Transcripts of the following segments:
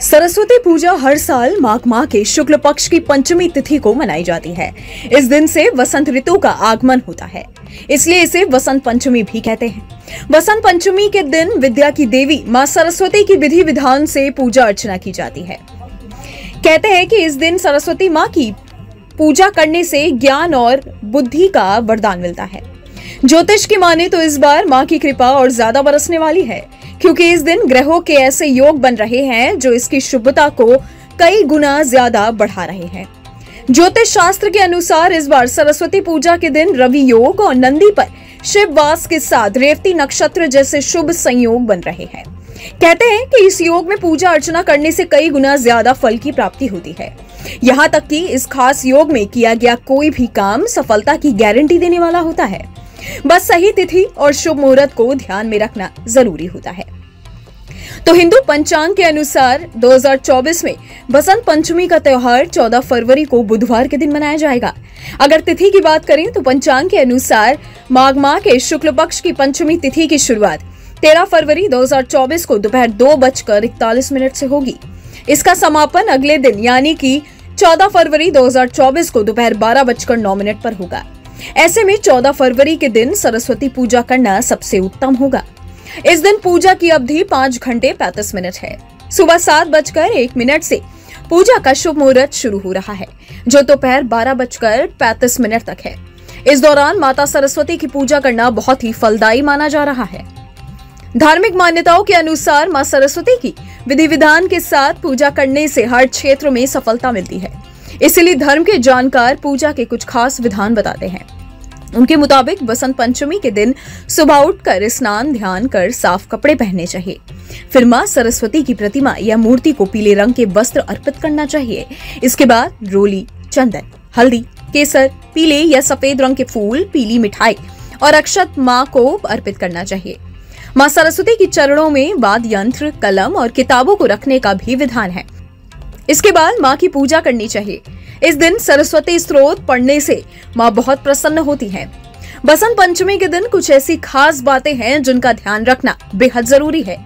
सरस्वती पूजा हर साल माघ माह के शुक्ल पक्ष की पंचमी तिथि को मनाई जाती है। इस दिन से वसंत ऋतु का आगमन होता है, इसलिए इसे वसंत पंचमी भी कहते हैं। वसंत पंचमी के दिन विद्या की देवी मां सरस्वती की विधि विधान से पूजा अर्चना की जाती है। कहते हैं कि इस दिन सरस्वती मां की पूजा करने से ज्ञान और बुद्धि का वरदान मिलता है। ज्योतिष की माने तो इस बार मां की कृपा और ज्यादा बरसने वाली है, क्योंकि इस दिन ग्रहों के ऐसे योग बन रहे हैं जो इसकी शुभता को कई गुना ज्यादा बढ़ा रहे हैं। ज्योतिष शास्त्र के अनुसार इस बार सरस्वती पूजा के दिन रवि योग और नंदी पर शिव वास के साथ रेवती नक्षत्र जैसे शुभ संयोग बन रहे हैं। कहते हैं कि इस योग में पूजा अर्चना करने से कई गुना ज्यादा फल की प्राप्ति होती है। यहाँ तक कि इस खास योग में किया गया कोई भी काम सफलता की गारंटी देने वाला होता है। बस सही तिथि और शुभ मुहूर्त को ध्यान में रखना जरूरी होता है। तो हिंदू पंचांग के अनुसार 2024 में बसंत पंचमी का त्योहार 14 फरवरी को बुधवार के दिन मनाया जाएगा। अगर तिथि की बात करें तो पंचांग के अनुसार माघ माह के शुक्ल पक्ष की पंचमी तिथि की शुरुआत 13 फरवरी 2024 को दोपहर 2:41 से होगी। इसका समापन अगले दिन यानी कि 14 फरवरी 2024 को दोपहर 12:09 पर होगा। ऐसे में 14 फरवरी के दिन सरस्वती पूजा करना सबसे उत्तम होगा। इस दिन पूजा की अवधि 5 घंटे 35 मिनट है। सुबह 7:01 से पूजा का शुभ मुहूर्त शुरू हो रहा है, जो दोपहर 12:35 तक है। इस दौरान माता सरस्वती की पूजा करना बहुत ही फलदायी माना जा रहा है। धार्मिक मान्यताओं के अनुसार मां सरस्वती की विधि विधान के साथ पूजा करने से हर क्षेत्र में सफलता मिलती है। इसलिए धर्म के जानकार पूजा के कुछ खास विधान बताते हैं। उनके मुताबिक बसंत पंचमी के दिन सुबह उठकर स्नान ध्यान कर साफ कपड़े पहनने चाहिए। फिर मां सरस्वती की प्रतिमा या मूर्ति को पीले रंग के वस्त्र अर्पित करना चाहिए। इसके बाद रोली, चंदन, हल्दी, केसर, पीले या सफेद रंग के फूल, पीली मिठाई और अक्षत मां को अर्पित करना चाहिए। मां सरस्वती के चरणों में वाद्य यंत्र, कलम और किताबों को रखने का भी विधान है। इसके बाद मां की पूजा करनी चाहिए। इस दिन सरस्वती स्तोत्र पढ़ने से मां बहुत प्रसन्न होती हैं। बसंत पंचमी के दिन कुछ ऐसी खास बातें हैं जिनका ध्यान रखना बेहद जरूरी है,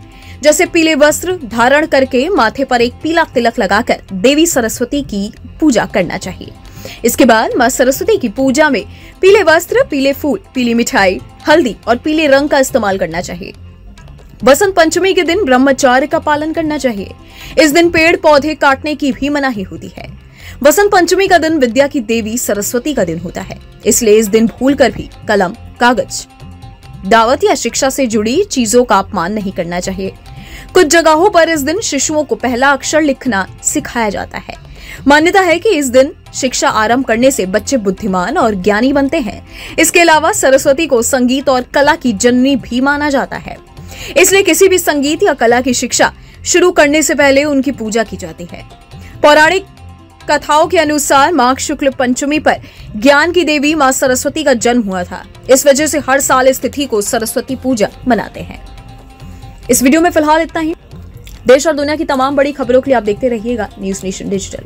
जैसे पीले वस्त्र धारण करके माथे पर एक पीला तिलक लगाकर देवी सरस्वती की पूजा करना चाहिए। इसके बाद मां सरस्वती की पूजा में पीले वस्त्र, पीले फूल, पीली मिठाई, हल्दी और पीले रंग का इस्तेमाल करना चाहिए। बसंत पंचमी के दिन ब्रह्मचर्य का पालन करना चाहिए। इस दिन पेड़ पौधे काटने की भी मनाही होती है। बसंत पंचमी का दिन विद्या की देवी सरस्वती का दिन होता है, इसलिए इस दिन भूलकर भी कलम, कागज, दावत या शिक्षा से जुड़ी चीजों का अपमान नहीं करना चाहिए। कुछ जगहों पर इस दिन शिशुओं को पहला अक्षर लिखना सिखाया जाता है। मान्यता है कि इस दिन शिक्षा आरंभ करने से बच्चे बुद्धिमान और ज्ञानी बनते हैं। इसके अलावा सरस्वती को संगीत और कला की जननी भी माना जाता है, इसलिए किसी भी संगीत या कला की शिक्षा शुरू करने से पहले उनकी पूजा की जाती है। पौराणिक कथाओं के अनुसार माघ शुक्ल पंचमी पर ज्ञान की देवी मां सरस्वती का जन्म हुआ था। इस वजह से हर साल इस तिथि को सरस्वती पूजा मनाते हैं। इस वीडियो में फिलहाल इतना ही। देश और दुनिया की तमाम बड़ी खबरों के लिए आप देखते रहिएगा न्यूज़ नेशन डिजिटल।